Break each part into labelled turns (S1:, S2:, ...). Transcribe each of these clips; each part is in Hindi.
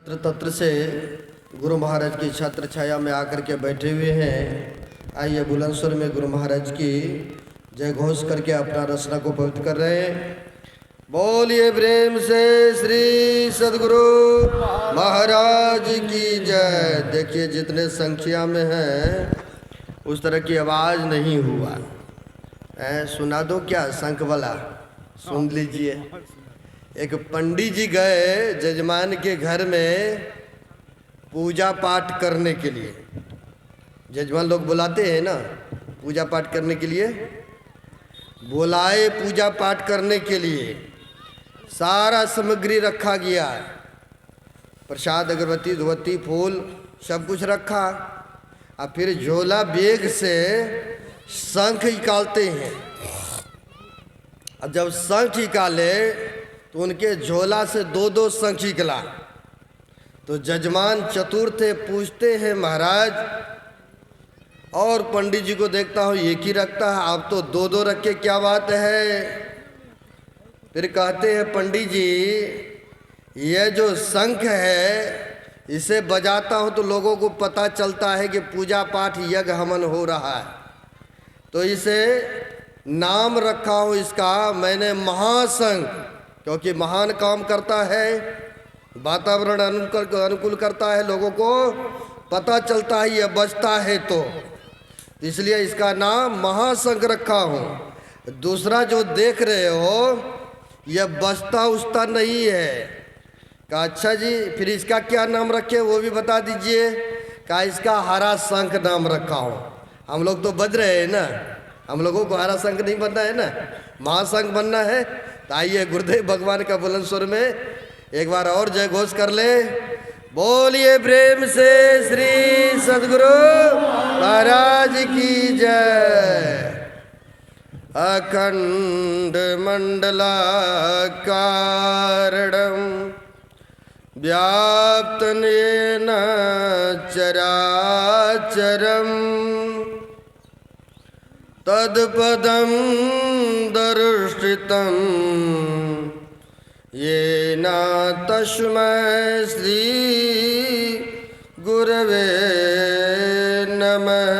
S1: तत्र से गुरु महाराज की छत्र छाया में आकर के बैठे हुए हैं। आइए बुलंद स्वर में गुरु महाराज की जय घोष करके अपना रचना को पवित्र कर रहे हैं। बोलिए प्रेम से श्री सदगुरु महाराज की जय। देखिए जितने संख्या में हैं उस तरह की आवाज़ नहीं हुआ। सुना दो क्या शंख वाला, सुन लीजिए। एक पंडित जी गए जजमान के घर में पूजा पाठ करने के लिए। जजमान लोग बुलाते हैं ना पूजा पाठ करने के लिए, बुलाए पूजा पाठ करने के लिए। सारा सामग्री रखा गया, प्रसाद अगरबत्ती धूपबत्ती फूल सब कुछ रखा। और फिर झोला बैग से शंख निकालते हैं। अब जब शंख निकाले तो उनके झोला से दो दो शंख निकला। तो जजमान चतुर थे, पूछते हैं महाराज, और पंडित जी को देखता हूँ एक ही रखता है, आप तो दो दो रखे, क्या बात है? फिर कहते हैं पंडित जी ये जो शंख है इसे बजाता हूँ तो लोगों को पता चलता है कि पूजा पाठ यज्ञ हवन हो रहा है, तो इसे नाम रखा हूँ इसका मैंने महाशंख, क्योंकि महान काम करता है, वातावरण अनुकूल करता है, लोगों को पता चलता है यह बजता है, तो इसलिए इसका नाम महाशंख रखा हूँ। दूसरा जो देख रहे हो यह बजता उजता नहीं है। कहा अच्छा जी, फिर इसका क्या नाम रखे वो भी बता दीजिए। कहा इसका हरा शंख नाम रखा हूँ। हम लोग तो बज रहे हैं ना, हम लोगों को हरा शंख नहीं बनना है ना, महाशंख बनना है। तो आइए गुरुदेव भगवान का बुलंद स्वर में एक बार और जय घोष कर ले। बोलिए प्रेम से श्री सदगुरु महाराज की जय। अखंड मंडलाकारं व्याप्तं येन चराचरं तत्पदं दर्शितं येन तस्मै श्री गुरवे नमः।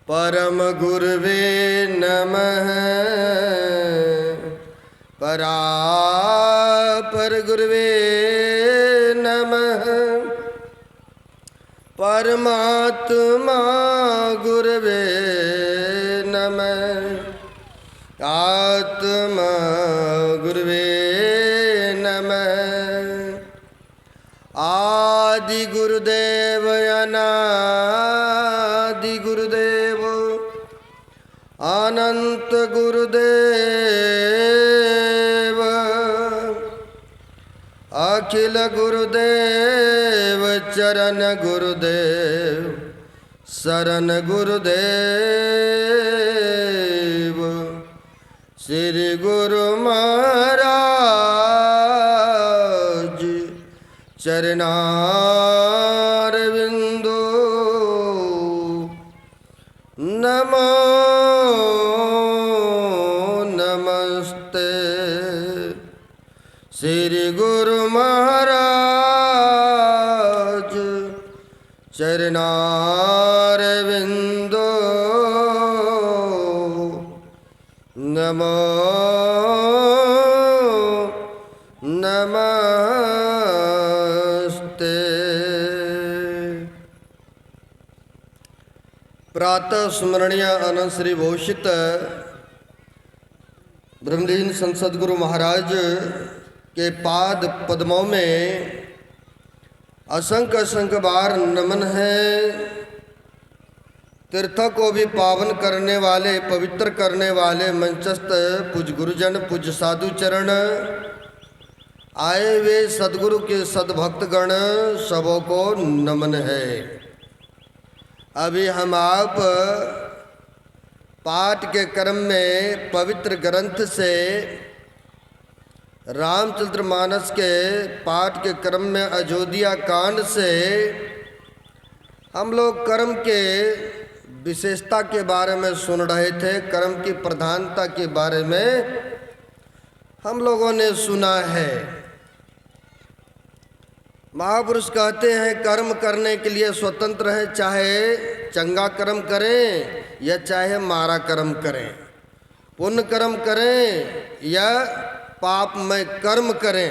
S1: परम गुरवे नमः, परापर गुरवे नमः, परमात्मा गुरवे नमः, आत्मा गुरवे नमः। आदि गुरुदेव अनादि गुरुदेव अनंत गुरुदेव अखिल गुरुदेव चरण गुरुदेव शरण गुरुदेव। श्री गुरु महाराज चरणारविंदो नमो नमस्ते। श्री गुरु महाराज चरणारविंदो नमो नमस्ते। प्रातः स्मरणीय अनंत श्री भूषित ब्रह्मलीन संत सद्गुरु महाराज के पाद पद्मों में असंख्य असंख्य बार नमन है। तीर्थों को भी पावन करने वाले, पवित्र करने वाले मंचस्थ पूज गुरुजन, पूज साधु चरण, आए वे सद्गुरु के सद्भक्तगण सबों को नमन है। अभी हम आप पाठ के क्रम में पवित्र ग्रंथ से रामचरितमानस के पाठ के क्रम में अयोध्या कांड से हम लोग कर्म के विशेषता के बारे में सुन रहे थे, कर्म की प्रधानता के बारे में हम लोगों ने सुना है। महापुरुष कहते हैं कर्म करने के लिए स्वतंत्र है, चाहे चंगा कर्म करें या चाहे मारा कर्म करें, पुण्य कर्म करें या पापमय कर्म करें।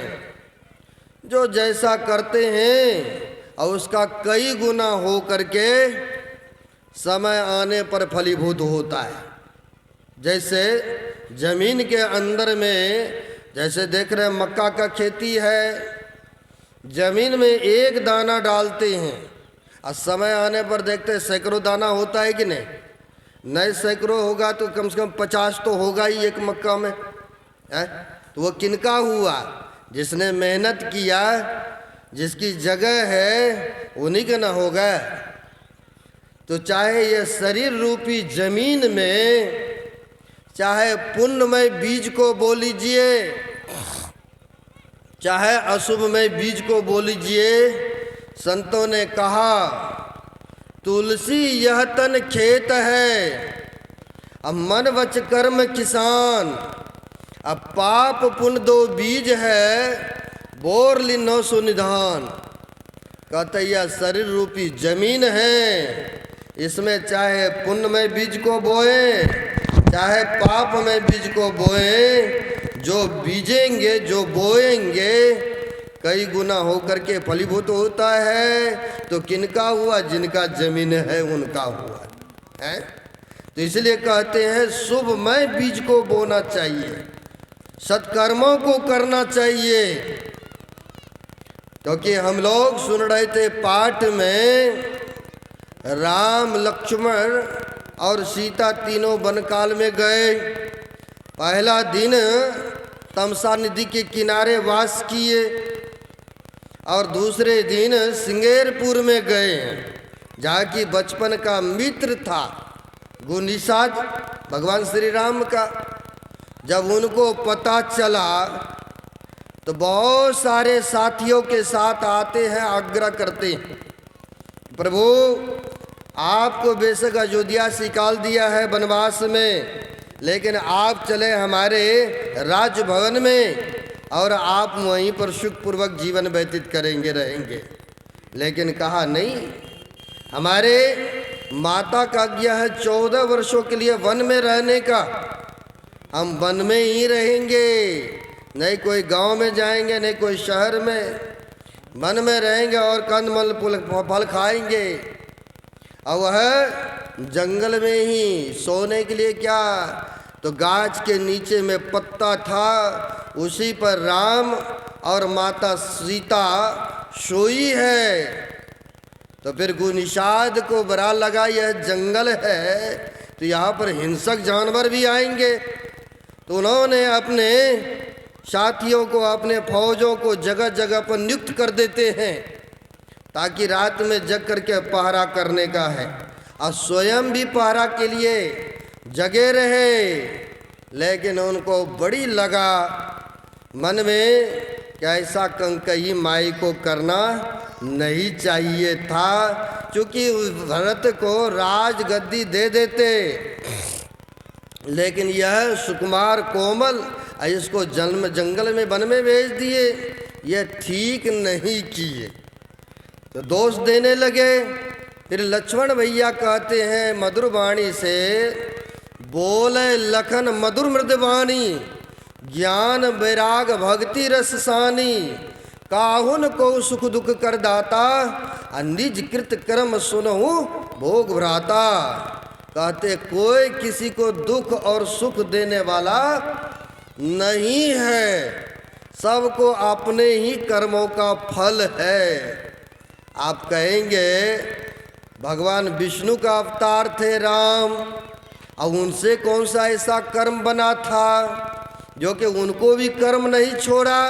S1: जो जैसा करते हैं और उसका कई गुना हो करके समय आने पर फलीभूत होता है। जैसे जमीन के अंदर में, जैसे देख रहे हैं मक्का का खेती है, जमीन में एक दाना डालते हैं और समय आने पर देखते हैं सैकड़ों दाना होता है कि नहीं? नहीं सैकड़ों होगा तो कम से कम 50 तो होगा ही एक मक्का में है। तो वो किनका हुआ? जिसने मेहनत किया, जिसकी जगह है, उन्हीं का ना होगा। तो चाहे ये शरीर रूपी जमीन में, चाहे पुण्यमय बीज को बो लीजिए, चाहे अशुभमय बीज को बो लीजिए। संतों ने कहा तुलसी यह तन खेत है, अब मन वच कर्म किसान, अब पाप पुण्य दो बीज है, बोर लिनो सुनिधान। कहते यह शरीर रूपी जमीन है, इसमें चाहे पुण्यमय बीज को बोए चाहे पाप में बीज को बोए, जो बीजेंगे जो बोएंगे कई गुना होकर के फलीभूत होता है। तो किनका हुआ? जिनका जमीन है उनका हुआ है। तो इसलिए कहते हैं शुभमय बीज को बोना चाहिए, सत्कर्मों को करना चाहिए। क्योंकि हम लोग सुन रहे थे पाठ में, राम लक्ष्मण और सीता तीनों वन काल में गए। पहला दिन तमसा नदी के किनारे वास किए और दूसरे दिन सिंगेरपुर में गए, जहाँ की बचपन का मित्र था गुनिषाद भगवान श्री राम का। जब उनको पता चला तो बहुत सारे साथियों के साथ आते हैं, आग्रह करते हैं, प्रभु आपको बेशक अयोध्या से निकाल दिया है वनवास में, लेकिन आप चले हमारे राजभवन में और आप वहीं पर सुखपूर्वक जीवन व्यतीत करेंगे, रहेंगे। लेकिन कहा नहीं, हमारे माता का आज्ञा है 14 वर्षों के लिए वन में रहने का, हम वन में ही रहेंगे, नहीं कोई गांव में जाएंगे, नहीं कोई शहर में, वन में रहेंगे और कंदमूल फल खाएंगे। और वह जंगल में ही सोने के लिए क्या, तो गाछ के नीचे में पत्ता था, उसी पर राम और माता सीता सोई है। तो फिर गुनिषाद को बुरा लगा, यह जंगल है तो यहाँ पर हिंसक जानवर भी आएंगे। तो उन्होंने अपने साथियों को, अपने फौजों को जगह जगह पर नियुक्त कर देते हैं, ताकि रात में जग करके पहरा करने का है और स्वयं भी पहरा के लिए जगे रहे। लेकिन उनको बड़ी लगा मन में कि ऐसा कंकही माई को करना नहीं चाहिए था, क्योंकि भरत को राजगद्दी दे देते, लेकिन यह सुकुमार कोमल इसको जंगल में वन में भेज दिए, यह ठीक नहीं किए। तो दोष देने लगे। फिर लक्ष्मण भैया कहते हैं मधुर वाणी से, बोले लखन मधुर मृदवाणी, ज्ञान वैराग भक्ति रस सानी, काहुन को सुख दुख कर दाता, निज कृत कर्म सुनहु भोग भ्राता। कहते कोई किसी को दुख और सुख देने वाला नहीं है, सबको अपने ही कर्मों का फल है। आप कहेंगे भगवान विष्णु का अवतार थे राम, और उनसे कौन सा ऐसा कर्म बना था जो कि उनको भी कर्म नहीं छोड़ा,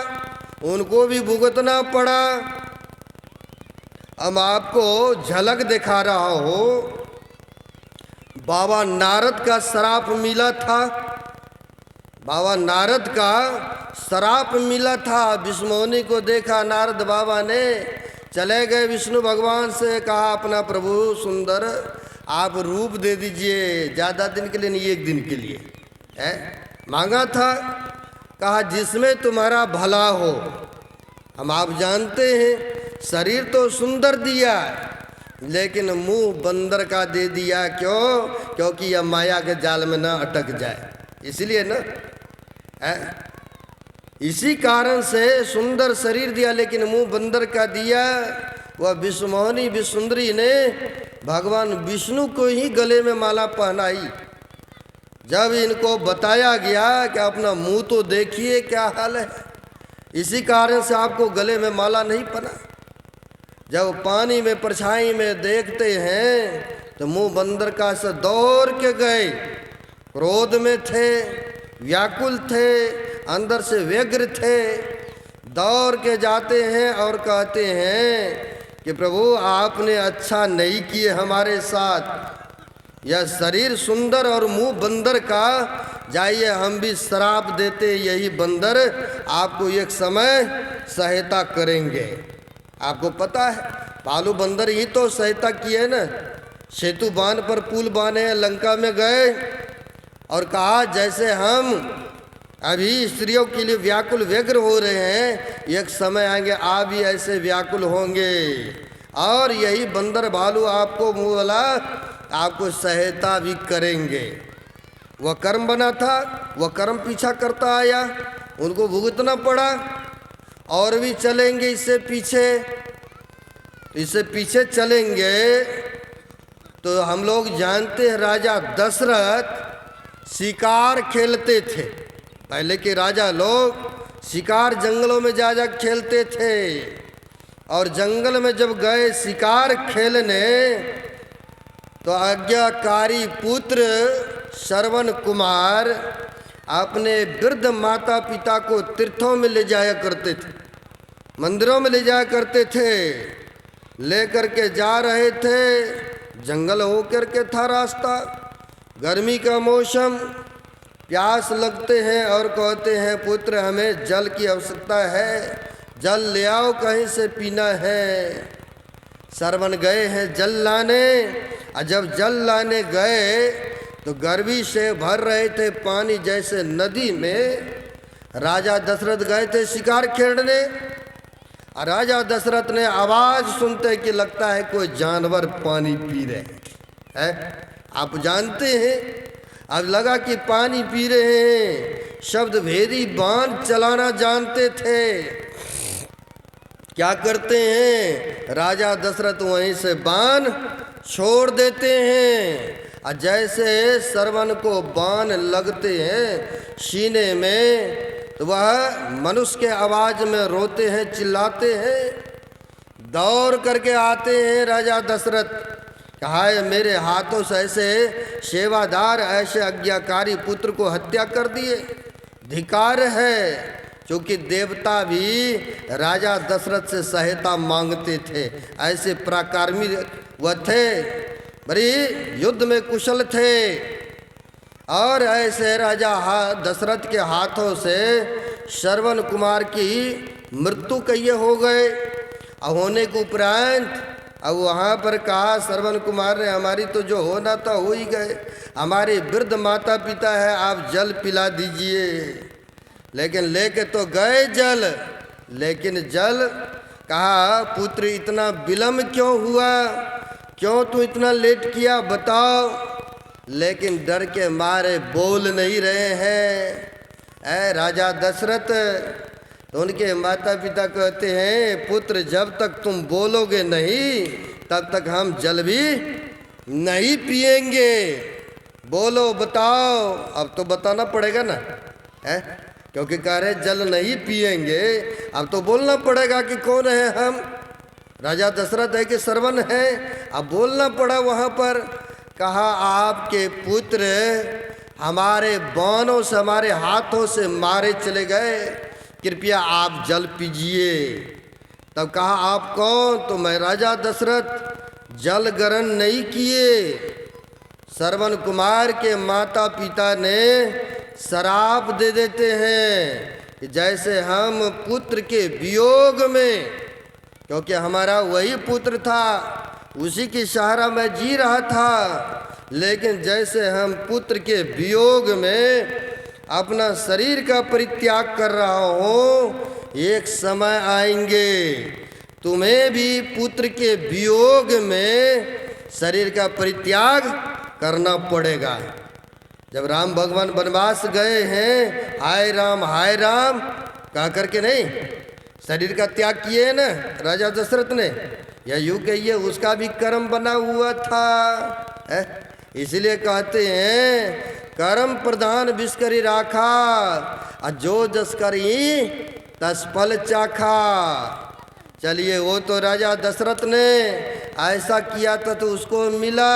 S1: उनको भी भुगतना पड़ा। अब आपको झलक दिखा रहा हो, बाबा नारद का श्राप मिला था, बाबा नारद का श्राप मिला था। विष्णुमुनि को देखा नारद बाबा ने, चले गए विष्णु भगवान से, कहा अपना प्रभु सुंदर आप रूप दे दीजिए, ज़्यादा दिन के लिए नहीं, एक दिन के लिए है मांगा था। कहा जिसमें तुम्हारा भला हो। हम आप जानते हैं शरीर तो सुंदर दिया लेकिन मुंह बंदर का दे दिया। क्यों? क्योंकि यह माया के जाल में न अटक जाए, इसलिए ना। इसी कारण से सुंदर शरीर दिया लेकिन मुंह बंदर का दिया। वह विश्वमोहिनी विसुंदरी ने भगवान विष्णु को ही गले में माला पहनाई। जब इनको बताया गया कि अपना मुंह तो देखिए क्या हाल है, इसी कारण से आपको गले में माला नहीं पहना। जब पानी में परछाई में देखते हैं तो मुंह बंदर का से दौड़ के गए। क्रोध में थे, व्याकुल थे, अंदर से व्यग्र थे। दौड़ के जाते हैं और कहते हैं कि प्रभु आपने अच्छा नहीं किए हमारे साथ। यह शरीर सुंदर और मुंह बंदर का, जाइए हम भी श्राप देते यही बंदर आपको एक समय सहायता करेंगे। आपको पता है भालू बंदर ही तो सहायता की है ना। सेतु बांध पर पुल बांधे, लंका में गए और कहा जैसे हम अभी स्त्रियों के लिए व्याकुल व्यग्र हो रहे हैं, एक समय आएंगे आप भी ऐसे व्याकुल होंगे और यही बंदर भालू आपको मुँह वाला आपको सहायता भी करेंगे। वह कर्म बना था, वह कर्म पीछा करता आया, उनको भुगतना पड़ा। और भी चलेंगे इससे पीछे चलेंगे तो हम लोग जानते हैं राजा दशरथ शिकार खेलते थे। पहले के राजा लोग शिकार जंगलों में जा खेलते थे और जंगल में जब गए शिकार खेलने तो आज्ञाकारी पुत्र श्रवण कुमार अपने वृद्ध माता पिता को तीर्थों में ले जाया करते थे, मंदिरों में ले जाया करते थे। लेकर के जा रहे थे, जंगल होकर के था रास्ता, गर्मी का मौसम, प्यास लगते हैं और कहते हैं पुत्र हमें जल की आवश्यकता है, जल ले आओ कहीं से पीना है। श्रवण गए हैं जल लाने, और जब जल लाने गए तो गर्मी से भर रहे थे पानी जैसे नदी में। राजा दशरथ गए थे शिकार खेलने और राजा दशरथ ने आवाज़ सुनते कि लगता है कोई जानवर पानी पी रहे हैं। आप जानते हैं, अब लगा कि पानी पी रहे हैं। शब्द भेदी बाण चलाना जानते थे। क्या करते हैं, राजा दशरथ वहीं से बाण छोड़ देते हैं और जैसे श्रवण को बाण लगते हैं सीने में तो वह मनुष्य के आवाज़ में रोते हैं, चिल्लाते हैं। दौड़ करके आते हैं राजा दशरथ, कहा है मेरे हाथों से ऐसे सेवादार ऐसे आज्ञाकारी पुत्र को हत्या कर दिए, धिकार है। क्योंकि देवता भी राजा दशरथ से सहायता मांगते थे, ऐसे पराक्रमी वह थे, बड़ी युद्ध में कुशल थे। और ऐसे राजा दशरथ के हाथों से श्रवण कुमार की मृत्यु कहिए हो गए। अब होने के उपरांत अब वहाँ पर कहा श्रवण कुमार ने हमारी तो जो होना था हो ही गए, हमारे वृद्ध माता पिता है, आप जल पिला दीजिए। लेकिन लेके तो गए जल, लेकिन जल कहा पुत्र इतना विलम्ब क्यों हुआ, क्यों तू इतना लेट किया बताओ। लेकिन डर के मारे बोल नहीं रहे हैं। राजा दशरथ तो उनके माता पिता कहते हैं पुत्र जब तक तुम बोलोगे नहीं तब तक हम जल भी नहीं पिएंगे। बोलो बताओ, अब तो बताना पड़ेगा ना, है क्योंकि कह रहे जल नहीं पिएंगे, अब तो बोलना पड़ेगा कि कौन है हम। राजा दशरथ है कि श्रवण है, अब बोलना पड़ा वहाँ पर। कहा आपके पुत्र हमारे बाणों से हमारे हाथों से मारे चले गए, कृपया आप जल पीजिए। तब कहा आप कौन, तो मैं राजा दशरथ, जल ग्रहण नहीं किए। श्रवण कुमार के माता पिता ने शराप दे देते हैं कि जैसे हम पुत्र के वियोग में, क्योंकि हमारा वही पुत्र था, उसी की सहारा में जी रहा था, लेकिन जैसे हम पुत्र के वियोग में अपना शरीर का परित्याग कर रहा हूँ, एक समय आएंगे तुम्हें भी पुत्र के वियोग में शरीर का परित्याग करना पड़ेगा। जब राम भगवान वनवास गए हैं, हाय राम कह करके नहीं, शरीर का त्याग किए है ना राजा दशरथ ने, या यूं कहिए उसका भी कर्म बना हुआ था। इसलिए कहते हैं कर्म प्रधान विस्करी राखा, और जो जस करी तस फल चाखा। चलिए, वो तो राजा दशरथ ने ऐसा किया था तो उसको मिला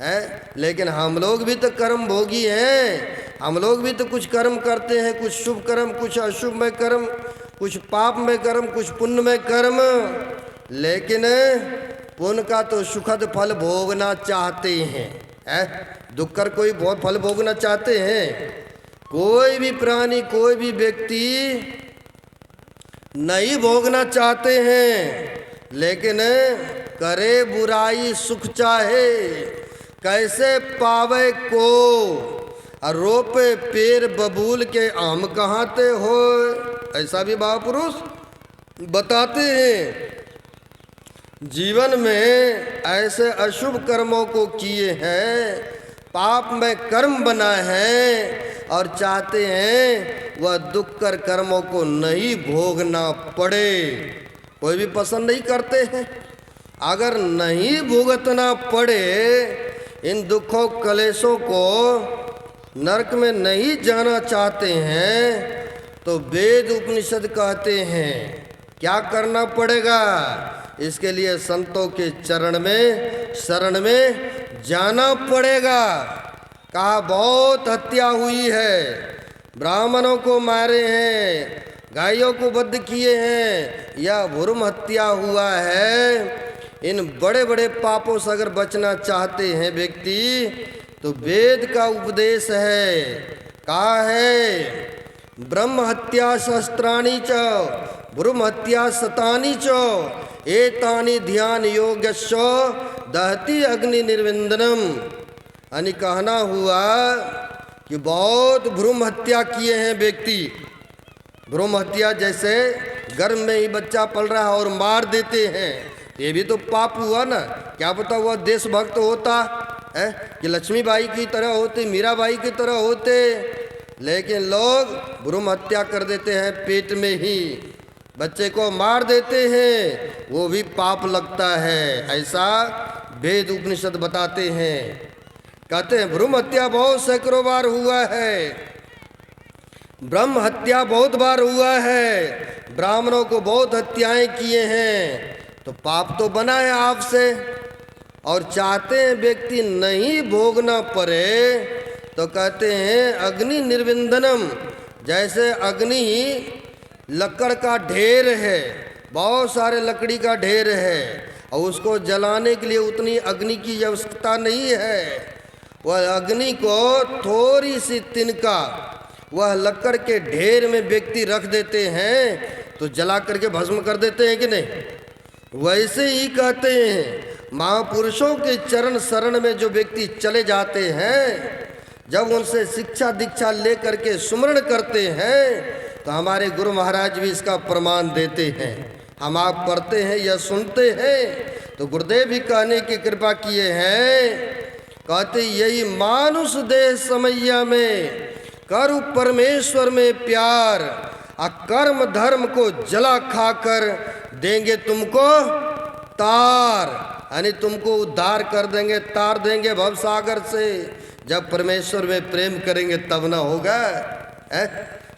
S1: है, लेकिन हम लोग भी तो कर्म भोगी हैं। हम लोग भी तो कुछ कर्म करते हैं, कुछ शुभ कर्म, कुछ अशुभ में कर्म, कुछ पाप में कर्म, कुछ पुण्य में कर्म। लेकिन पुण्य का तो सुखद फल भोगना चाहते हैं, दुख कर कोई बहुत फल भोगना चाहते हैं? कोई भी प्राणी, कोई भी व्यक्ति नहीं भोगना चाहते हैं। लेकिन करे बुराई सुख चाहे, कैसे पावे को, और रोपे पेड़ बबूल के आम कहाते हो। ऐसा भी महापुरुष बताते हैं। जीवन में ऐसे अशुभ कर्मों को किए हैं, पाप में कर्म बना है, और चाहते हैं वह दुख कर कर्मों को नहीं भोगना पड़े। कोई भी पसंद नहीं करते हैं। अगर नहीं भुगतना पड़े, इन दुखों कलेशों को नरक में नहीं जाना चाहते हैं, तो वेद उपनिषद कहते हैं क्या करना पड़ेगा? इसके लिए संतों के चरण में, शरण में जाना पड़ेगा। कहा बहुत हत्या हुई है, ब्राह्मणों को मारे हैं, गायों को वध किए हैं, या भ्रूण हत्या हुआ है। इन बड़े बड़े पापों से अगर बचना चाहते हैं व्यक्ति, तो वेद का उपदेश है। कहा है ब्रह्म हत्या शस्त्राणी च भ्रूण हत्या शतानी च एतानि ध्यान योगस्व दहति अग्नि निर्विंदनम। यानी कहना हुआ कि बहुत भ्रूण हत्या किए हैं व्यक्ति। भ्रूण हत्या जैसे गर्भ में ही बच्चा पल रहा है और मार देते हैं, ये भी तो पाप हुआ ना। क्या पता वह देशभक्त होता है कि लक्ष्मीबाई की तरह होते, मीराबाई की तरह होते, लेकिन लोग भ्रूण हत्या कर देते हैं, पेट में ही बच्चे को मार देते हैं, वो भी पाप लगता है। ऐसा वेद उपनिषद बताते हैं। कहते हैं भ्रूण हत्या बहुत सैकड़ों बार हुआ है, ब्रह्म हत्या बहुत बार हुआ है, ब्राह्मणों को बहुत हत्याएं किए हैं, तो पाप तो बना है आपसे। और चाहते हैं व्यक्ति नहीं भोगना पड़े, तो कहते हैं अग्नि निर्विंदनम। जैसे अग्नि लकड़ का ढेर है, बहुत सारे लकड़ी का ढेर है, और उसको जलाने के लिए उतनी अग्नि की आवश्यकता नहीं है। वह अग्नि को थोड़ी सी तिनका वह लकड़ के ढेर में व्यक्ति रख देते हैं, तो जला करके भस्म कर देते हैं कि नहीं। वैसे ही कहते हैं महापुरुषों के चरण शरण में जो व्यक्ति चले जाते हैं, जब उनसे शिक्षा दीक्षा ले करके सुमरण करते हैं, तो हमारे गुरु महाराज भी इसका प्रमाण देते हैं। हम आप पढ़ते हैं या सुनते हैं, तो गुरुदेव भी कहने की कृपा किए हैं। कहते यही मानुष देह समैया में करु परमेश्वर में प्यार, अकर्म धर्म को जला खाकर देंगे तुमको तार। यानी तुमको उद्धार कर देंगे, तार देंगे भव सागर से। जब परमेश्वर में प्रेम करेंगे तब ना होगा।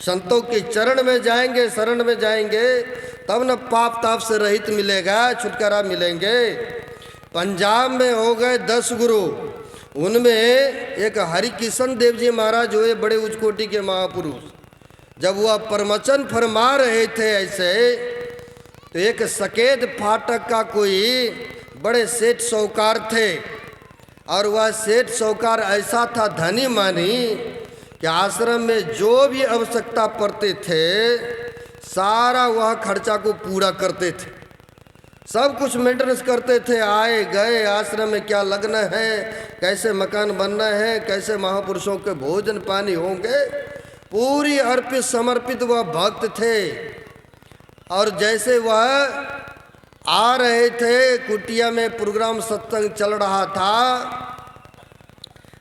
S1: संतों के चरण में जाएंगे, शरण में जाएंगे, तब न पाप ताप से रहित मिलेगा, छुटकारा मिलेंगे। पंजाब में हो गए 10 गुरु, उनमें एक हरिकिशन देव जी महाराज हुए, बड़े उच्च कोटि के महापुरुष। जब वह परमचन फरमा रहे थे ऐसे, तो एक सकेत फाटक का कोई बड़े सेठ साहूकार थे, और वह सेठ साहूकार ऐसा था धनी मानी कि आश्रम में जो भी आवश्यकता पड़ते थे सारा वह खर्चा को पूरा करते थे, सब कुछ मेंटेनेंस करते थे। आए गए आश्रम में क्या लगना है, कैसे मकान बनना है, कैसे महापुरुषों के भोजन पानी होंगे, पूरी अर्पित समर्पित वह भक्त थे। और जैसे वह आ रहे थे, कुटिया में प्रोग्राम सत्संग चल रहा था।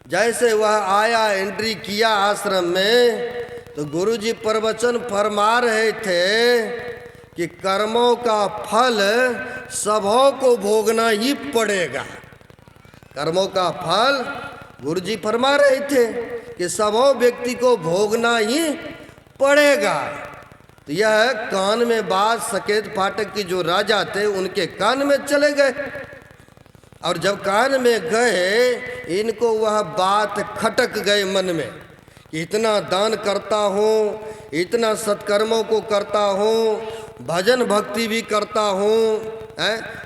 S1: जैसे वह आया, एंट्री किया आश्रम में, तो गुरुजी प्रवचन फरमा रहे थे कि कर्मों का फल सबों को भोगना ही पड़ेगा। कर्मों का फल गुरुजी फरमा रहे थे कि सबों व्यक्ति को भोगना ही पड़ेगा। तो यह कान में बात सकेत फाटक की जो राजा थे उनके कान में चले गए, और जब कान में गए इनको वह बात खटक गए मन में कि इतना दान करता हूँ, इतना सत्कर्मों को करता हूँ, भजन भक्ति भी करता हूँ,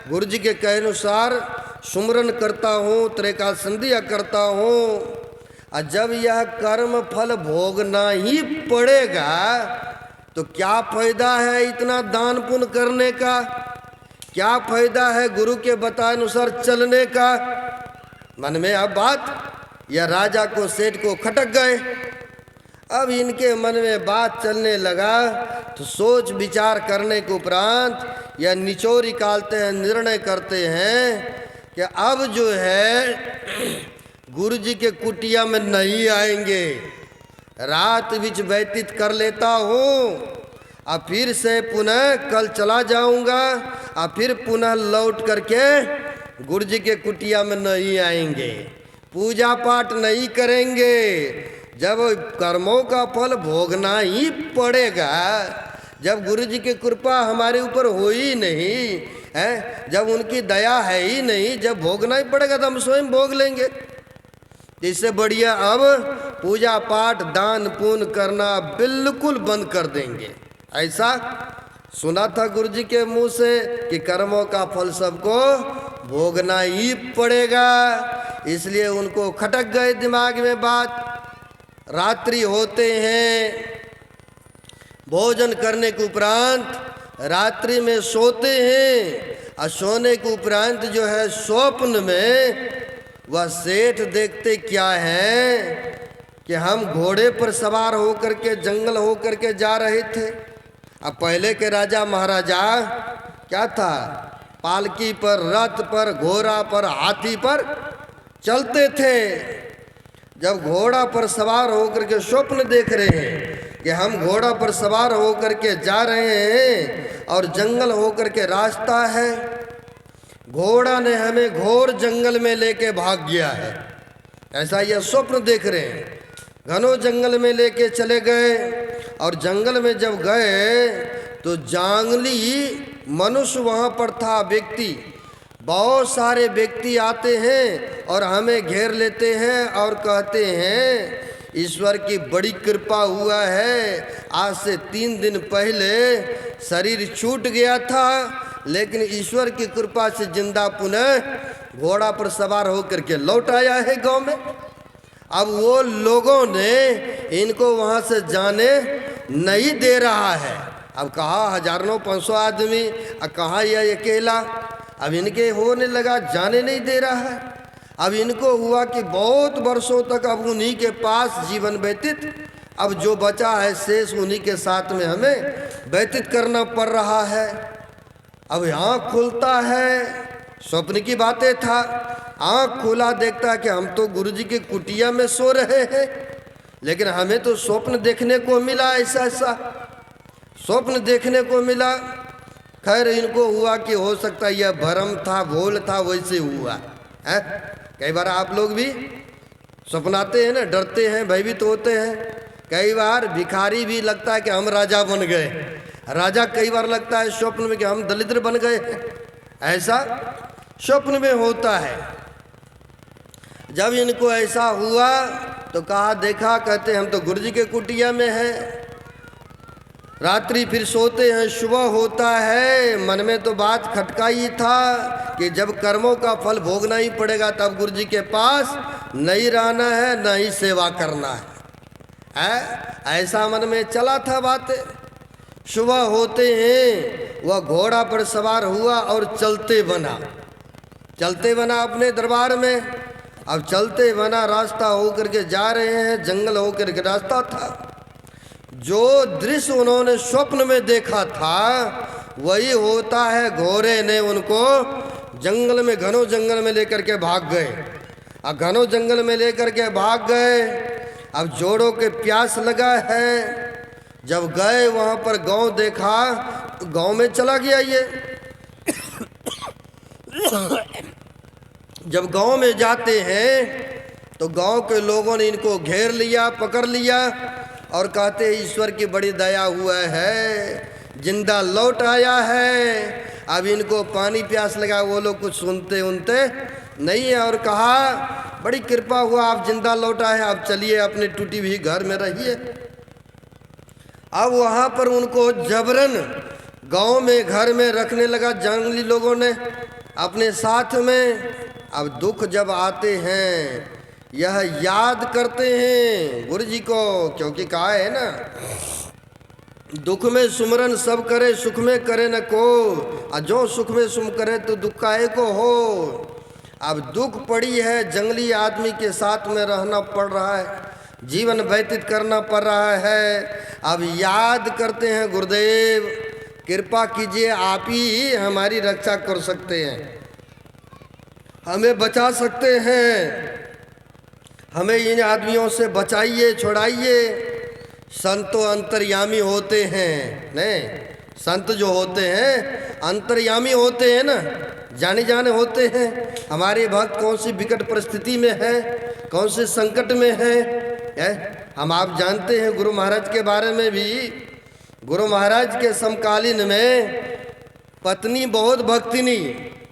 S1: गुरु जी के कहे अनुसार सुमरन करता हूँ, त्रिकाल संध्या करता हूँ, और जब यह कर्म फल भोगना ही पड़ेगा तो क्या फायदा है इतना दान पुण्य करने का, क्या फायदा है गुरु के बताए अनुसार चलने का। मन में अब बात यह राजा को, सेठ को खटक गए। अब इनके मन में बात चलने लगा, तो सोच विचार करने के उपरांत यह निचोड़ निकालते हैं, निर्णय करते हैं कि अब जो है गुरु जी के कुटिया में नहीं आएंगे, रात बीच व्यतीत कर लेता हूँ, अब फिर से पुनः कल चला जाऊंगा, और फिर पुनः लौट करके गुरु जी के कुटिया में नहीं आएंगे, पूजा पाठ नहीं करेंगे। जब कर्मों का फल भोगना ही पड़ेगा, जब गुरु जी की कृपा हमारे ऊपर हो ही नहीं है, जब उनकी दया है ही नहीं, जब भोगना ही पड़ेगा तो हम स्वयं भोग लेंगे। इससे बढ़िया अब पूजा पाठ दान पुण्य करना बिल्कुल बंद कर देंगे। ऐसा सुना था गुरु जी के मुंह से कि कर्मों का फल सबको भोगना ही पड़ेगा, इसलिए उनको खटक गए दिमाग में बात। रात्रि होते हैं, भोजन करने के उपरांत रात्रि में सोते हैं, और सोने के उपरांत जो है स्वप्न में वह सेठ देखते क्या है कि हम घोड़े पर सवार होकर के जंगल होकर के जा रहे थे। अब पहले के राजा महाराजा क्या था, पालकी पर, रथ पर, घोड़ा पर, हाथी पर चलते थे। जब घोड़ा पर सवार होकर के स्वप्न देख रहे हैं कि हम घोड़ा पर सवार होकर के जा रहे हैं और जंगल होकर के रास्ता है, घोड़ा ने हमें घोर जंगल में लेके भाग गया है, ऐसा यह स्वप्न देख रहे हैं। घनों जंगल में लेके चले गए, और जंगल में जब गए तो जांगली मनुष्य वहाँ पर था, व्यक्ति, बहुत सारे व्यक्ति आते हैं और हमें घेर लेते हैं और कहते हैं ईश्वर की बड़ी कृपा हुआ है, आज से 3 दिन पहले शरीर छूट गया था, लेकिन ईश्वर की कृपा से जिंदा पुनः घोड़ा पर सवार होकर के लौट आया है गांव में। अब वो लोगों ने इनको वहाँ से जाने नहीं दे रहा है। अब कहाँ हजारों 500 आदमी, अब कहाँ यह अकेला, अब इनके होने लगा जाने नहीं दे रहा है। अब इनको हुआ कि बहुत वर्षों तक अब उन्हीं के पास जीवन व्यतीत, अब जो बचा है शेष उन्हीं के साथ में हमें व्यतीत करना पड़ रहा है। अब आँख खुलता है, स्वप्न की बातें था, आँख खुला देखता कि हम तो गुरुजी के कुटिया में सो रहे हैं, लेकिन हमें तो स्वप्न देखने को मिला, ऐसा ऐसा स्वप्न देखने को मिला। खैर इनको हुआ कि हो सकता है यह भ्रम था, भूल था, वैसे हुआ है। कई बार आप लोग भी स्वप्नाते हैं ना, डरते हैं, भयभीत होते हैं। कई बार भिखारी भी लगता है कि हम राजा बन गए, राजा कई बार लगता है स्वप्न में कि हम दलिद्र बन गए, ऐसा स्वप्न में होता है। जब इनको ऐसा हुआ तो कहा, देखा, कहते हम तो गुरुजी के कुटिया में हैं। रात्रि फिर सोते हैं, सुबह होता है, मन में तो बात खटका ही था कि जब कर्मों का फल भोगना ही पड़ेगा तब गुरुजी के पास नहीं रहना है, न ही सेवा करना है, ऐसा मन में चला था बातें। सुबह होते हैं वह घोड़ा पर सवार हुआ और चलते बना अपने दरबार में। अब चलते बना रास्ता होकर के जा रहे हैं, जंगल होकर के रास्ता था। जो दृश्य उन्होंने स्वप्न में देखा था वही होता है। घोड़े ने उनको जंगल में, घनों जंगल में लेकर के भाग गए। अब घनों जंगल में लेकर के भाग गए। अब जोड़ों के प्यास लगा है। जब गए वहाँ पर गांव देखा तो गांव में चला गया ये। जब गांव में जाते हैं तो गांव के लोगों ने इनको घेर लिया, पकड़ लिया और कहते ईश्वर की बड़ी दया हुआ है, जिंदा लौट आया है। अब इनको पानी प्यास लगा, वो लोग कुछ सुनते उनते नहीं है और कहा बड़ी कृपा हुआ, आप जिंदा लौट आए, आप चलिए अपने टूटी हुई घर में रहिए। अब वहाँ पर उनको जबरन गांव में घर में रखने लगा जंगली लोगों ने अपने साथ में। अब दुख जब आते हैं यह याद करते हैं गुरु जी को, क्योंकि कहा है ना, दुख में सुमरन सब करे, सुख में करे न को, और जो सुख में सुम करे तो दुख काहे को हो। अब दुख पड़ी है, जंगली आदमी के साथ में रहना पड़ रहा है, जीवन व्यतीत करना पड़ रहा है। अब याद करते हैं गुरुदेव कृपा कीजिए, आप ही हमारी रक्षा कर सकते हैं, हमें बचा सकते हैं, हमें इन आदमियों से बचाइए, छुड़ाइए। संत तो अंतर्यामी होते हैं, नहीं, संत जो होते हैं अंतर्यामी होते हैं ना, जाने जाने होते हैं। हमारे भक्त कौन सी विकट परिस्थिति में है, कौन से संकट में है। हम आप जानते हैं गुरु महाराज के बारे में भी। गुरु महाराज के समकालीन में पत्नी बहुत भक्तिनी,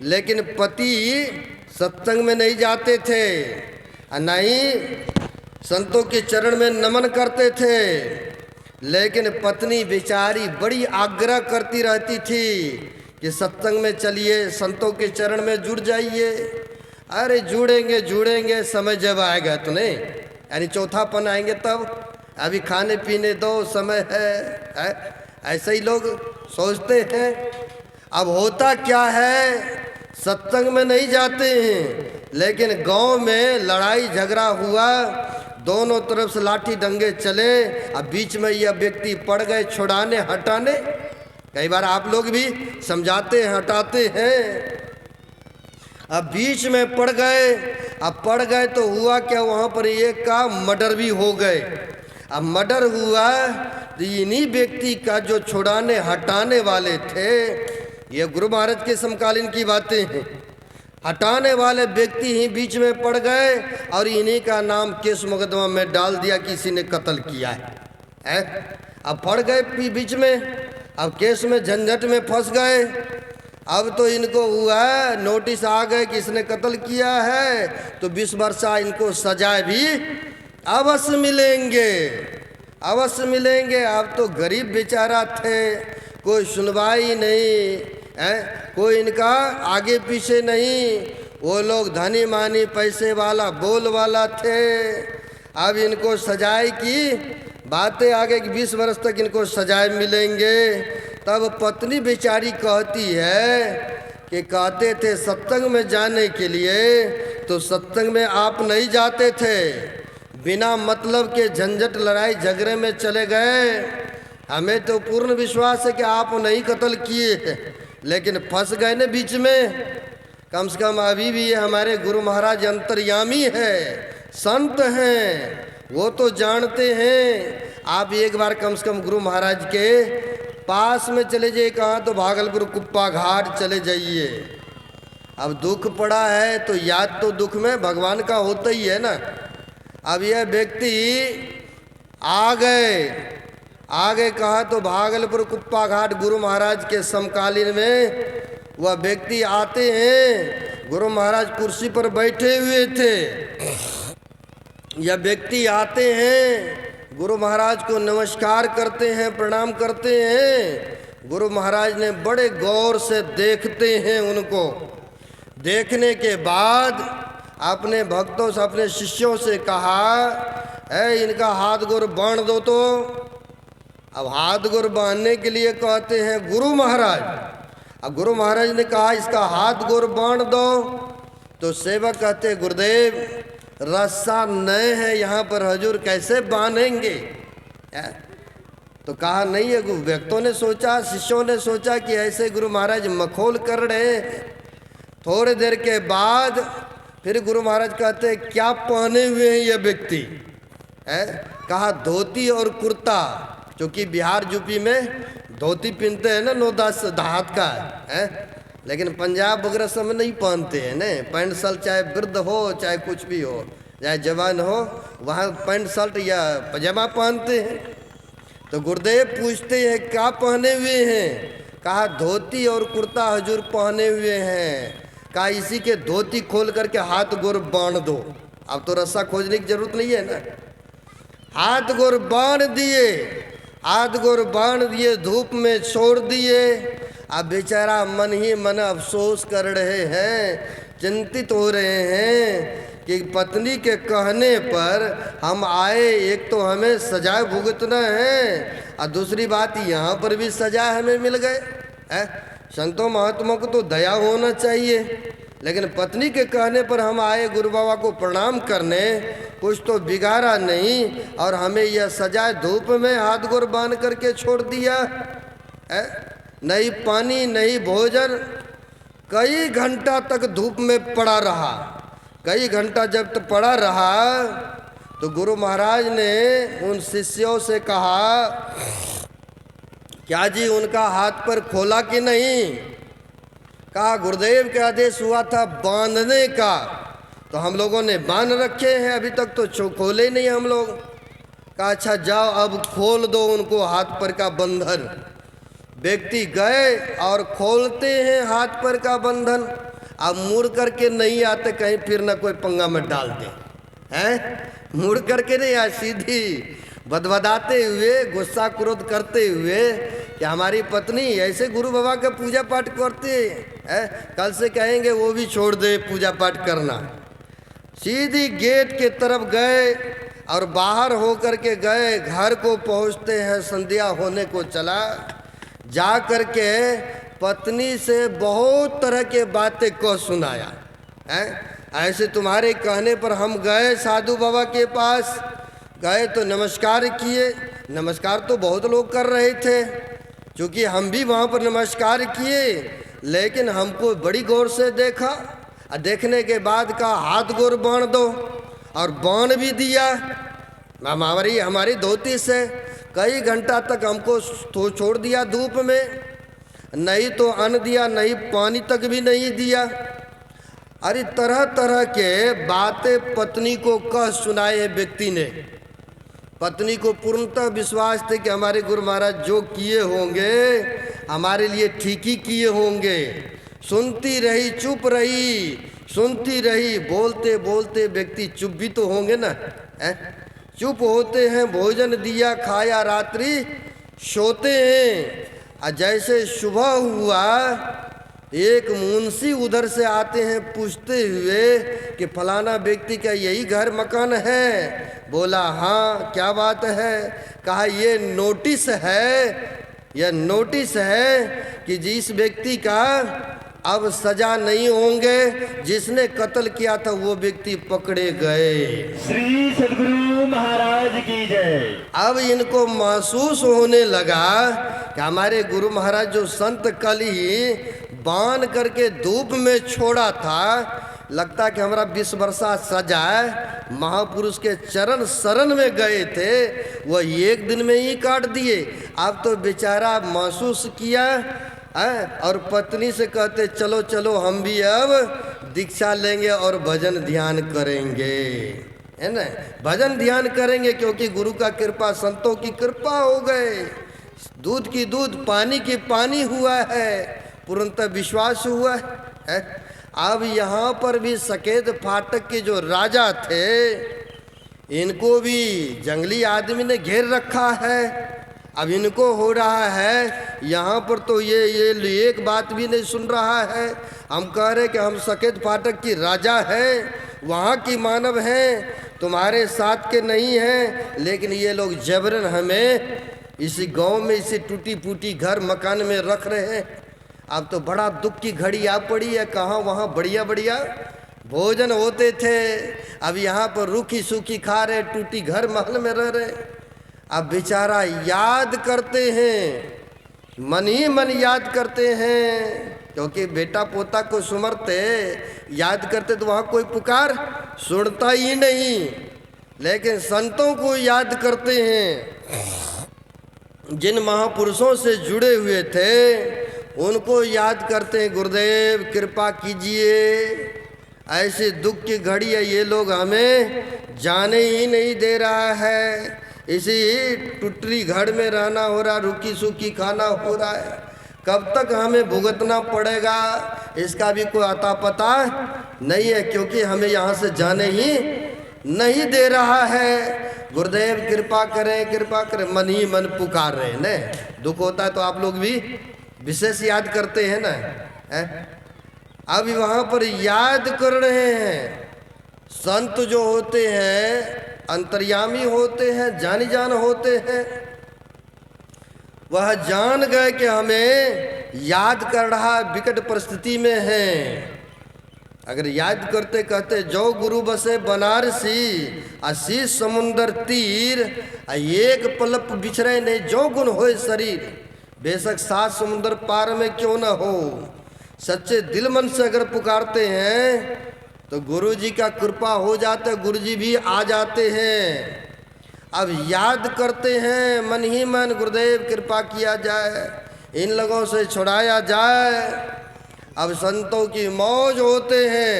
S1: लेकिन पति सत्संग में नहीं जाते थे, नहीं संतों के चरण में नमन करते थे। लेकिन पत्नी बेचारी बड़ी आग्रह करती रहती थी कि सत्संग में चलिए, संतों के चरण में जुड़ जाइए। अरे जुड़ेंगे जुड़ेंगे, समय जब आएगा तो नहीं, यानी चौथापन आएंगे तब, अभी खाने पीने दो, समय है। ऐसे ही लोग सोचते हैं। अब होता क्या है, सत्संग में नहीं जाते हैं, लेकिन गांव में लड़ाई झगड़ा हुआ, दोनों तरफ से लाठी डंगे चले। अब बीच में यह व्यक्ति पड़ गए छुड़ाने हटाने। कई बार आप लोग भी समझाते हैं, हटाते हैं। अब बीच में पड़ गए। अब पड़ गए तो हुआ क्या, वहाँ पर एक का मर्डर भी हो गए। अब मर्डर हुआ तो इन्हीं व्यक्ति का जो छुड़ाने हटाने वाले थे, ये गुरु महाराज के समकालीन की बातें हैं, हटाने वाले व्यक्ति ही बीच में पड़ गए और इन्हीं का नाम केस मुकदमा में डाल दिया, किसी ने कत्ल किया है। अब पड़ गए बीच में, अब केस में झंझट में फंस गए। अब तो इनको हुआ नोटिस आ गए कि इसने कत्ल किया है, तो 20 वर्षा इनको सजा भी अवश्य मिलेंगे, अवश्य मिलेंगे। अब तो गरीब बेचारा थे, कोई सुनवाई नहीं है, कोई इनका आगे पीछे नहीं। वो लोग धनी मानी पैसे वाला बोल वाला थे। अब इनको सजाए की बातें आ गई कि 20 वर्ष तक इनको सजाए मिलेंगे। तब पत्नी बेचारी कहती है कि कहते थे सत्संग में जाने के लिए, तो सत्संग में आप नहीं जाते थे, बिना मतलब के झंझट लड़ाई झगड़े में चले गए। हमें तो पूर्ण विश्वास है कि आप नहीं कत्ल किए, लेकिन फंस गए न बीच में। कम से कम अभी भी ये हमारे गुरु महाराज अंतर्यामी है, संत हैं, वो तो जानते हैं। आप एक बार कम से कम गुरु महाराज के पास में चले जाइए, कहाँ तो भागलपुर कुप्पा घाट चले जाइए। अब दुख पड़ा है तो याद तो दुख में भगवान का होता ही है ना। अब यह व्यक्ति आ गए कहाँ तो भागलपुर कुप्पा घाट गुरु महाराज के समकालीन में। वह व्यक्ति आते हैं, गुरु महाराज कुर्सी पर बैठे हुए थे। यह व्यक्ति आते हैं, गुरु महाराज को नमस्कार करते हैं, प्रणाम करते हैं। गुरु महाराज ने बड़े गौर से देखते हैं उनको। देखने के बाद अपने भक्तों से, अपने शिष्यों से कहा, इनका हाथ गोर बांध दो। तो अब हाथ गोर बांधने के लिए कहते हैं गुरु महाराज। अब गुरु महाराज ने कहा इसका हाथ गोर बांध दो। तो सेवक कहते गुरुदेव रस्सा नए है यहाँ पर, हजूर कैसे बांधेंगे। तो कहा नहीं है, व्यक्तों ने सोचा, शिष्यों ने सोचा कि ऐसे गुरु महाराज मखौल कर रहे हैं। थोड़ी देर के बाद फिर गुरु महाराज कहते क्या पहने हुए हैं ये व्यक्ति है? कहा धोती और कुर्ता, क्योंकि बिहार यूपी में धोती पहनते हैं ना 9-10 हाथ का है, लेकिन पंजाब वगैरह सब में नहीं पहनते हैं ना। पैंट शर्ट चाहे वृद्ध हो चाहे कुछ भी हो, चाहे जवान हो, वहाँ पैंट शर्ट या पजामा पहनते हैं। तो गुरुदेव पूछते हैं क्या पहने हुए हैं? कहा धोती और कुर्ता हजूर पहने हुए हैं। कहा इसी के धोती खोल करके हाथ गोर बांध दो। अब तो रस्सा खोजने की जरूरत नहीं है ना। हाथ गोर बांध दिए, हाथ गोर बांध दिए, धूप में छोड़ दिए। अब बेचारा मन ही मन अफसोस कर रहे हैं, चिंतित हो रहे हैं कि पत्नी के कहने पर हम आए, एक तो हमें सजा भुगतना है और दूसरी बात यहाँ पर भी सजा हमें मिल गए है। संतों महात्माओं को तो दया होना चाहिए, लेकिन पत्नी के कहने पर हम आए गुरु बाबा को प्रणाम करने, कुछ तो बिगाड़ा नहीं और हमें यह सजा धूप में हाथ गोर बांध करके छोड़ दिया है। नहीं पानी नहीं भोजन, कई घंटा तक धूप में पड़ा रहा। कई घंटा जब तक पड़ा रहा तो गुरु महाराज ने उन शिष्यों से कहा क्या जी उनका हाथ पर खोला कि नहीं? कहा गुरुदेव के आदेश हुआ था बांधने का, तो हम लोगों ने बांध रखे हैं, अभी तक तो खोले नहीं हम लोग। कहा अच्छा जाओ अब खोल दो उनको हाथ पर का बंधन। व्यक्ति गए और खोलते हैं हाथ पर का बंधन। अब मुड़ करके नहीं आते, कहीं फिर ना कोई पंगा में डाल दे हैं। मुड़ करके नहीं आए, सीधी बदबदाते हुए, गुस्सा क्रोध करते हुए कि हमारी पत्नी ऐसे गुरु बाबा का पूजा पाठ करते हैं, कल से कहेंगे वो भी छोड़ दे पूजा पाठ करना। सीधी गेट के तरफ गए और बाहर होकर के गए। घर को पहुंचते हैं, संध्या होने को चला। जा करके पत्नी से बहुत तरह के बातें को सुनाया है। ऐसे तुम्हारे कहने पर हम गए साधु बाबा के पास, गए तो नमस्कार किए। नमस्कार तो बहुत लोग कर रहे थे, क्योंकि हम भी वहाँ पर नमस्कार किए, लेकिन हमको बड़ी गौर से देखा और देखने के बाद कहा हाथ गोर बांध दो, और बांध भी दिया हमारी धोती से। कई घंटा तक हमको छोड़ दिया धूप में, नहीं तो अन्न दिया, नहीं पानी तक भी नहीं दिया। अरे तरह तरह के बातें पत्नी को कह सुनाए व्यक्ति ने। पत्नी को पूर्णतः विश्वास थे कि हमारे गुरु महाराज जो किए होंगे हमारे लिए ठीक ही किए होंगे। सुनती रही, चुप रही, सुनती रही। बोलते बोलते व्यक्ति चुप भी तो होंगे ना, चुप होते हैं। भोजन दिया, खाया, रात्रि सोते हैं। और जैसे सुबह हुआ, एक मुंशी उधर से आते हैं पूछते हुए कि फलाना व्यक्ति का यही घर मकान है? बोला हाँ, क्या बात है? कहा ये नोटिस है, यह नोटिस है कि जिस व्यक्ति का अब सजा नहीं होंगे, जिसने कत्ल किया था वो व्यक्ति पकड़े गए।
S2: श्री सद्गुरु महाराज की जय।
S1: अब इनको महसूस होने लगा कि हमारे गुरु महाराज जो संत कल ही बांध करके धूप में छोड़ा था, लगता कि हमारा 20 वर्षा सजा महापुरुष के चरण शरण में गए थे, वह एक दिन में ही काट दिए। अब तो बेचारा महसूस किया और पत्नी से कहते चलो चलो हम भी अब दीक्षा लेंगे और भजन ध्यान करेंगे, है ना। भजन ध्यान करेंगे क्योंकि गुरु का कृपा, संतों की कृपा हो गए। दूध की दूध, पानी की पानी हुआ है, पूर्णतः विश्वास हुआ है। अब यहाँ पर भी सकेत फाटक के जो राजा थे, इनको भी जंगली आदमी ने घेर रखा है। अब इनको हो रहा है यहाँ पर तो ये एक बात भी नहीं सुन रहा है। हम कह रहे कि हम सकेत फाटक की राजा हैं, वहाँ की मानव हैं, तुम्हारे साथ के नहीं हैं, लेकिन ये लोग जबरन हमें इसी गांव में इसी टूटी फूटी घर मकान में रख रहे हैं। अब तो बड़ा दुख की घड़ी आ पड़ी है। कहाँ वहाँ बढ़िया बढ़िया भोजन होते थे, अब यहाँ पर रूखी सूखी खा रहे, टूटी घर महल में रह रहे। अब बेचारा याद करते हैं, मन ही मन याद करते हैं, क्योंकि बेटा पोता को सुमरते याद करते तो वहाँ कोई पुकार सुनता ही नहीं। लेकिन संतों को याद करते हैं, जिन महापुरुषों से जुड़े हुए थे उनको याद करते हैं। गुरुदेव कृपा कीजिए, ऐसे दुख की घड़ी है, ये लोग हमें जाने ही नहीं दे रहा है, इसी टुटरी घर में रहना हो रहा, रुकी सूखी खाना हो रहा है, कब तक हमें भुगतना पड़ेगा इसका भी कोई अता पता नहीं है, क्योंकि हमें यहाँ से जाने ही नहीं दे रहा है। गुरुदेव कृपा करें कृपा करें, मन ही मन पुकार रहे हैं न। दुख होता है तो आप लोग भी विशेष याद करते हैं ना, है? अब वहाँ पर याद कर रहे हैं। संत जो होते हैं अंतर्यामी होते हैं, जानी जान होते हैं, वह जान गए कि हमें याद कर रहा विकट परिस्थिति में है। अगर याद करते कहते जो गुरु बसे बनारसी, आशीष समुंदर तीर, एक पलप बिछड़े नहीं जो गुण होए शरीर, बेशक 7 समुंदर पार में क्यों न हो। सच्चे दिल मन से अगर पुकारते हैं तो गुरु जी का कृपा हो जाता है, गुरु जी भी आ जाते हैं। अब याद करते हैं मन ही मन, गुरुदेव कृपा किया जाए, इन लोगों से छुड़ाया जाए। अब संतों की मौज होते हैं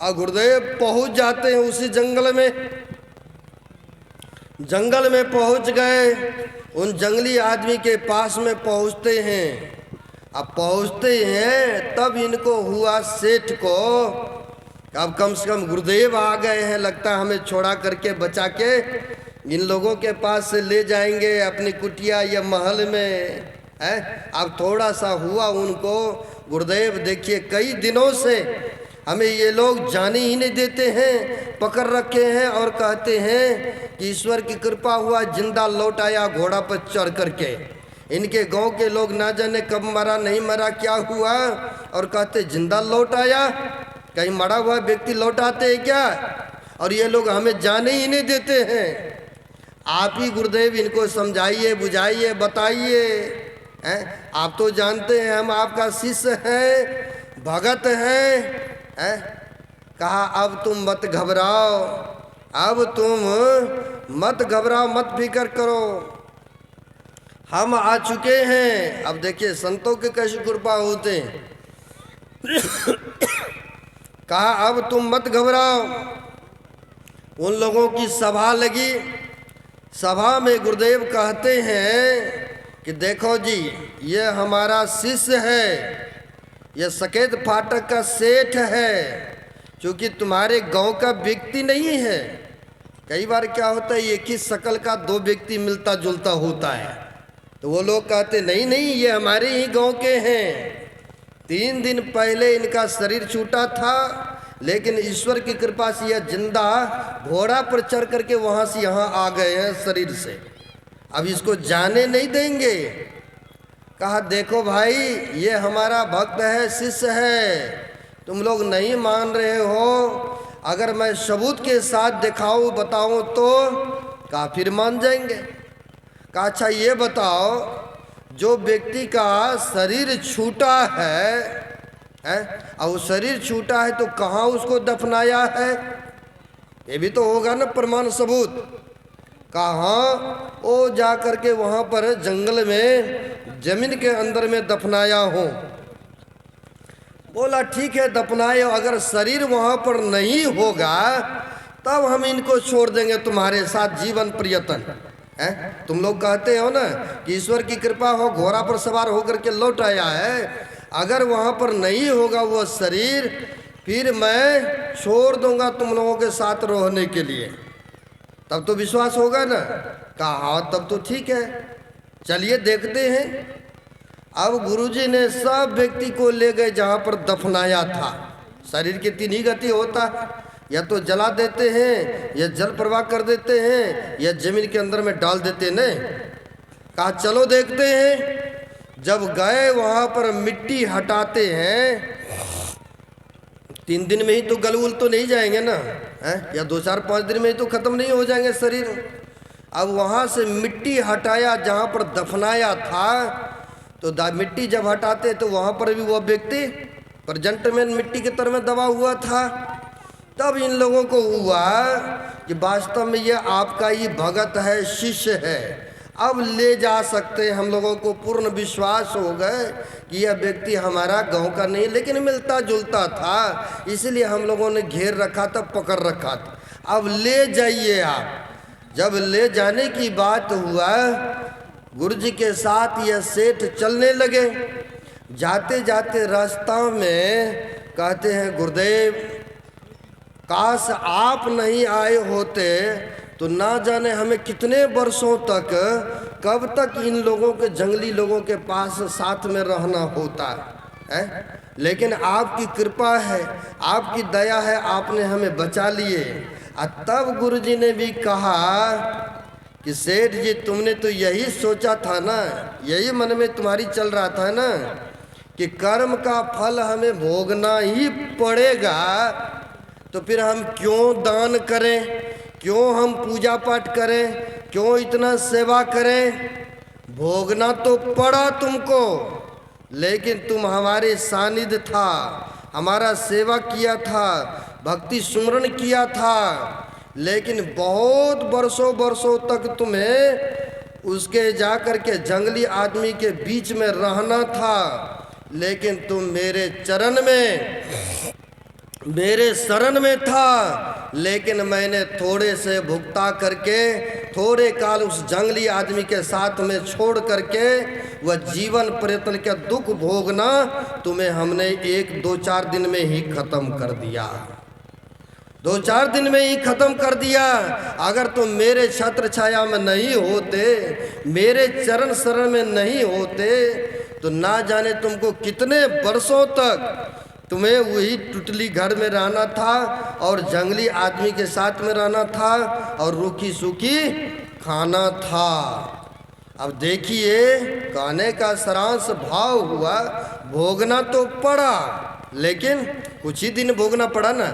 S1: और गुरुदेव पहुंच जाते हैं उसी जंगल में। जंगल में पहुंच गए, उन जंगली आदमी के पास में पहुंचते हैं। अब पहुंचते हैं तब इनको हुआ सेठ को, अब कम से कम गुरुदेव आ गए हैं, लगता है हमें छोड़ा करके बचा के इन लोगों के पास से ले जाएंगे अपनी कुटिया या महल में, है। अब थोड़ा सा हुआ उनको, गुरुदेव देखिए कई दिनों से हमें ये लोग जाने ही नहीं देते हैं, पकड़ रखे हैं और कहते हैं कि ईश्वर की कृपा हुआ जिंदा लौट आया घोड़ा पर चढ़ करके। इनके गांव के लोग ना जाने कब मरा नहीं मरा क्या हुआ, और कहते जिंदा लौट आया, कहीं मरा हुआ व्यक्ति लौट आते हैं क्या, और ये लोग हमें जाने ही नहीं देते हैं। आप ही गुरुदेव इनको समझाइए बुझाइए बताइए, हैं? आप तो जानते हैं हम आपका शिष्य हैं, भगत हैं। कहा अब तुम मत घबराओ, अब तुम मत घबराओ, मत फिक्र करो, हम आ चुके हैं। अब देखिए संतों के कैसी कृपा होते हैं। कहा अब तुम मत घबराओ। उन लोगों की सभा लगी। सभा में गुरुदेव कहते हैं कि देखो जी ये हमारा शिष्य है, ये सकेत फाटक का सेठ है, क्योंकि तुम्हारे गांव का व्यक्ति नहीं है। कई बार क्या होता है एक ही शकल का 2 व्यक्ति मिलता जुलता होता है, तो वो लोग कहते नहीं नहीं ये हमारे ही गांव के हैं। 3 दिन पहले इनका शरीर छूटा था, लेकिन ईश्वर की कृपा से यह जिंदा घोड़ा पर चढ़ करके वहाँ से यहाँ आ गए हैं शरीर से, अब इसको जाने नहीं देंगे। कहा देखो भाई ये हमारा भक्त है, शिष्य है, तुम लोग नहीं मान रहे हो, अगर मैं सबूत के साथ दिखाऊं बताऊं तो कहा फिर मान जाएंगे। कहा अच्छा ये बताओ जो व्यक्ति का शरीर छूटा है, और शरीर छूटा है तो कहाँ उसको दफनाया है, ये भी तो होगा ना प्रमाण सबूत। कहाँ वो जा करके वहाँ पर जंगल में जमीन के अंदर में दफनाया हो। बोला ठीक है दफनाए, अगर शरीर वहाँ पर नहीं होगा तब हम इनको छोड़ देंगे तुम्हारे साथ जीवन पर्यटन। है तुम लोग कहते हो ना कि ईश्वर की कृपा हो, घोड़ा पर सवार होकर के लौट आया है, अगर वहाँ पर नहीं होगा वो शरीर फिर मैं छोड़ दूंगा तुम लोगों के साथ रहने के लिए, तब तो विश्वास होगा ना। कहा हाँ तब तो ठीक है, चलिए देखते हैं। अब गुरुजी ने सब व्यक्ति को ले गए जहाँ पर दफनाया था। शरीर की 3 ही गति होता, या तो जला देते हैं, या जल प्रवाह कर देते हैं, या जमीन के अंदर में डाल देते हैं। कहा चलो देखते हैं। जब गए वहाँ पर मिट्टी हटाते हैं, 3 दिन में ही तो गल उल तो नहीं जाएंगे ना, है? या 2 4 5 दिन में ही तो खत्म नहीं हो जाएंगे शरीर। अब वहाँ से मिट्टी हटाया जहाँ पर दफनाया था, तो मिट्टी जब हटाते तो वहाँ पर भी वह व्यक्ति प्रेजेंट में मिट्टी के तरह में दबा हुआ था। तब इन लोगों को हुआ कि वास्तव में ये आपका ही भगत है, शिष्य है, अब ले जा सकते हैं। हम लोगों को पूर्ण विश्वास हो गए कि यह व्यक्ति हमारा गांव का नहीं, लेकिन मिलता जुलता था, इसलिए हम लोगों ने घेर रखा था, पकड़ रखा था। अब ले जाइए आप। जब ले जाने की बात हुआ, गुरु जी के साथ यह सेठ चलने लगे। जाते जाते रास्ता में कहते हैं, गुरुदेव काश आप नहीं आए होते तो ना जाने हमें कितने वर्षों तक, कब तक इन लोगों के, जंगली लोगों के पास साथ में रहना होता है। लेकिन आपकी कृपा है, आपकी दया है, आपने हमें बचा लिए। तब गुरुजी ने भी कहा कि सेठ जी तुमने तो यही सोचा था ना, यही मन में तुम्हारी चल रहा था ना कि कर्म का फल हमें भोगना ही पड़ेगा, तो फिर हम क्यों दान करें, क्यों हम पूजा पाठ करें, क्यों इतना सेवा करें। भोगना तो पड़ा तुमको, लेकिन तुम हमारे सानिध्य था, हमारा सेवा किया था, भक्ति सुमरण किया था, लेकिन बहुत वर्षों तक तुम्हें उसके जाकर के जंगली आदमी के बीच में रहना था। लेकिन तुम मेरे चरण में, मेरे शरण में था, लेकिन मैंने थोड़े से भुगता करके, थोड़े काल उस जंगली आदमी के साथ में छोड़ करके वह जीवन पर्यटन का दुख भोगना तुम्हें हमने 1-2-4 दिन में ही खत्म कर दिया, 2-4 दिन में ही खत्म कर दिया। अगर तुम मेरे छत्र छाया में नहीं होते, मेरे चरण शरण में नहीं होते, तो ना जाने तुमको कितने वर्षों तक तुम्हें वही टुटली घर में रहना था और जंगली आदमी के साथ में रहना था और रूखी सूखी खाना था। अब देखिए, कहने का सारांश भाव हुआ, भोगना तो पड़ा, लेकिन कुछ ही दिन भोगना पड़ा ना,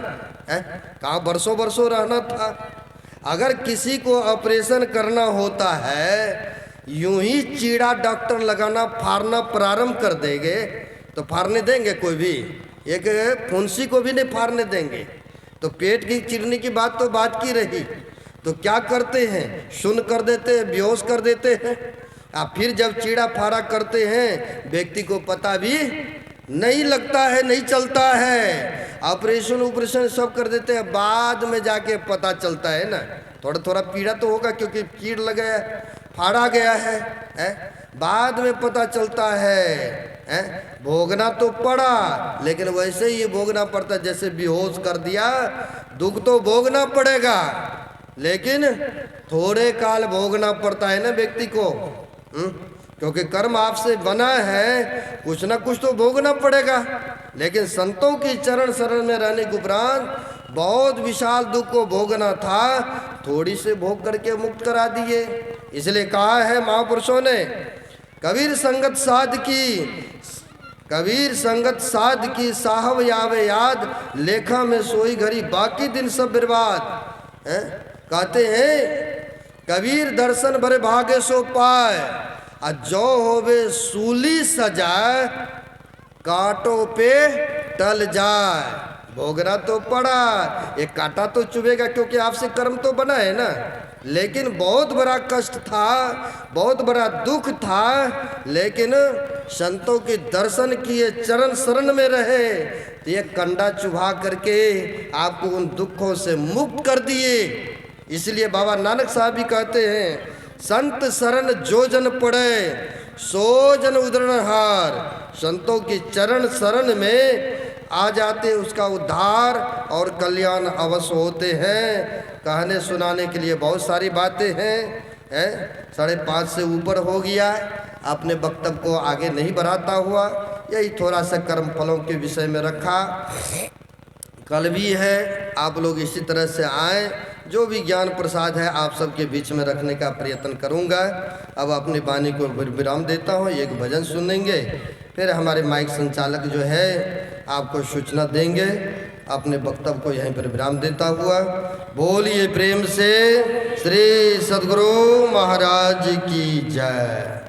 S1: है कहाँ वर्षों रहना था। अगर किसी को ऑपरेशन करना होता है, यूं ही चीड़ा डॉक्टर लगाना फाड़ना प्रारंभ कर देंगे तो फाड़ने देंगे? कोई भी एक फुंसी को भी नहीं फाड़ने देंगे। तो पेट की चिरने की बात तो बात की रही, तो क्या करते हैं, सुन्न कर देते हैं, बेहोश कर देते हैं। फिर जब चीड़ा फाड़ा करते हैं, व्यक्ति को पता भी नहीं लगता है, नहीं चलता है। ऑपरेशन सब कर देते हैं, बाद में जाके पता चलता है ना। थोड़ा पीड़ा तो होगा क्योंकि कीड़ लगा, फाड़ा गया है, बाद में पता चलता है। भोगना तो पड़ा, लेकिन वैसे ही भोगना पड़ता जैसे बेहोश कर दिया। दुख तो भोगना पड़ेगा, लेकिन थोड़े काल भोगना पड़ता है ना व्यक्ति को, क्योंकि कर्म आपसे बना है, कुछ ना कुछ तो भोगना पड़ेगा। लेकिन संतों की चरण शरण में रहने के उपरांत बहुत विशाल दुख को भोगना था, थोड़ी से भोग करके मुक्त करा दिए। इसलिए कहा है महापुरुषों ने, कबीर संगत साध की साहब यावे याद, लेखा में सोई घड़ी बाकी दिन सब बर्बाद। कहते हैं कबीर दर्शन भरे भागे सो पाए, जो होवे सूली सजाए, कांटों पे टल जाए। भोगना तो पड़ा, एक कांटा तो चुभेगा क्योंकि आपसे कर्म तो बना है ना, लेकिन बहुत बड़ा कष्ट था, बहुत बड़ा दुख था। लेकिन संतों के दर्शन किए, चरण शरण में रहे, तो ये कंडा चुभा करके आपको उन दुखों से मुक्त कर दिए। इसलिए बाबा नानक साहब भी कहते हैं, संत शरण जो जन पड़े सो जन उदरणहार। संतों की चरण शरण में आ जाते, उसका उद्धार और कल्याण अवश्य होते हैं। कहने सुनाने के लिए बहुत सारी बातें हैं, 5:30 से ऊपर हो गया। अपने वक्तव्य को आगे नहीं बढ़ाता हुआ यही थोड़ा सा कर्म फलों के विषय में रखा। कल भी है, आप लोग इसी तरह से आएँ। जो भी ज्ञान प्रसाद है आप सबके बीच में रखने का प्रयत्न करूंगा। अब अपनी वाणी को विराम देता हूं, एक भजन सुनेंगे, फिर हमारे माइक संचालक जो है आपको सूचना देंगे। अपने वक्तव्य को यहीं पर विराम देता हुआ बोलिए प्रेम से श्री सद्गुरु महाराज की जय।